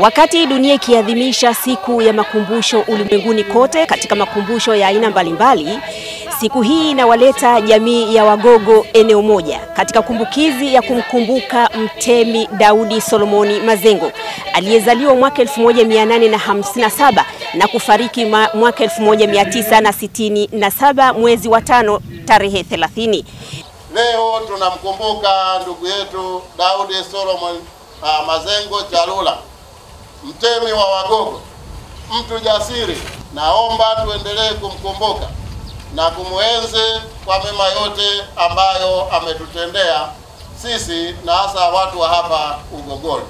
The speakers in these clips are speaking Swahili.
Wakati dunia ikiadhimisha siku ya makumbusho ulimwenguni kote katika makumbusho ya aina mbalimbali, siku hii inawaleta jamii ya Wagogo eneo moja katika kumbukizi ya kumkumbuka Mtemi Daudi Solomoni Mazengo aliyezaliwa mwaka 1857 na kufariki mwaka 1967 mwezi wa 5 tarehe 30. Leo tunamkumbuka ndugu yetu Daudi Solomon Mazengo Chalula, mtemi wa Wagogo, mtu jasiri. Naomba tuendelee kumkumbuka na kumuenzi kwa mema yote ambayo ametutendea sisi na hasa watu wa hapa Ugogoni.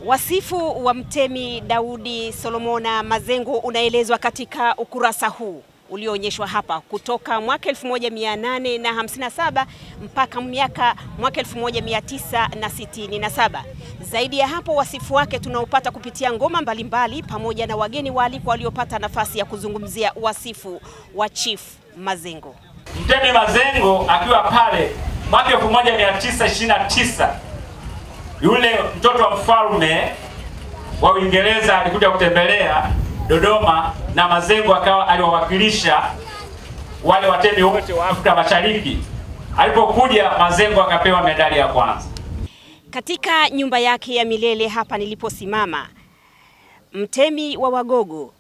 Wasifu wa Mtemi Daudi Solomona Mazengo unaelezwa katika ukurasa huu ulioonyeshwa hapa kutoka mwaka 1857 mpaka mwaka 1967. Zaidi ya hapo, wasifu wake tunaopata kupitia ngoma mbalimbali pamoja na wageni waalikwa waliopata nafasi ya kuzungumzia wasifu wa Chief Mazengo. Mtemi Mazengo akiwa pale mwaka 1929, yule mtoto wa mfalme wa Uingereza alikuja kutembelea Dodoma na Mazengo akawa aliwawakilisha wale watemi wote wa Afrika Mashariki. Alipokuja, Mazengo akapewa medali ya kwanza. Katika nyumba yake ya milele hapa niliposimama, mtemi wa Wagogo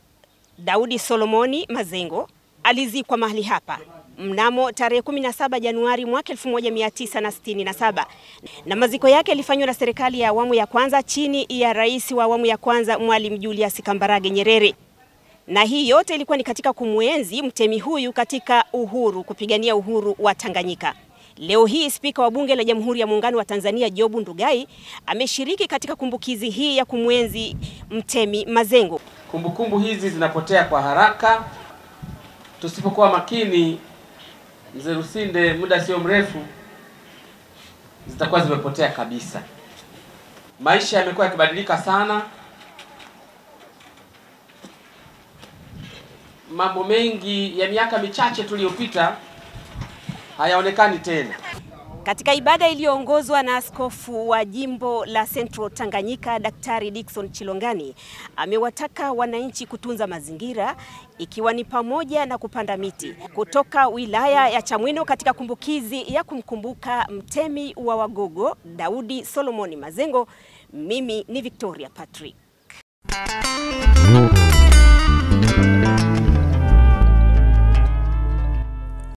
Daudi Solomoni Mazengo alizikwa mahali hapa mnamo tarehe 17 Januari mwaka 1967, na maziko yake yalifanywa na serikali ya awamu ya kwanza chini ya rais wa awamu ya kwanza Mwalimu Julius Kambarage Nyerere. Na hii yote ilikuwa ni katika kumuenzi mtemi huyu katika kupigania uhuru wa Tanganyika. Leo hii Spika wa Bunge la Jamhuri ya Muungano wa Tanzania Job Ndugai ameshiriki katika kumbukizi hii ya kumuenzi Mtemi Mazengo. Kumbukumbu hizi zinapotea kwa haraka tusipokuwa makini. Mzee Rusinde, muda sio mrefu zitakuwa zimepotea kabisa. Maisha yamekuwa yakibadilika sana. Mambo mengi ya miaka michache tuliyopita hayaonekani tena. Katika ibada iliyoongozwa na askofu wa jimbo la Central Tanganyika Daktari Dickson Chilongani, amewataka wananchi kutunza mazingira ikiwa ni pamoja na kupanda miti. Kutoka wilaya ya Chamwino katika kumbukizi ya kumkumbuka mtemi wa Wagogo Daudi Solomoni Mazengo, mimi ni Victoria Patrick.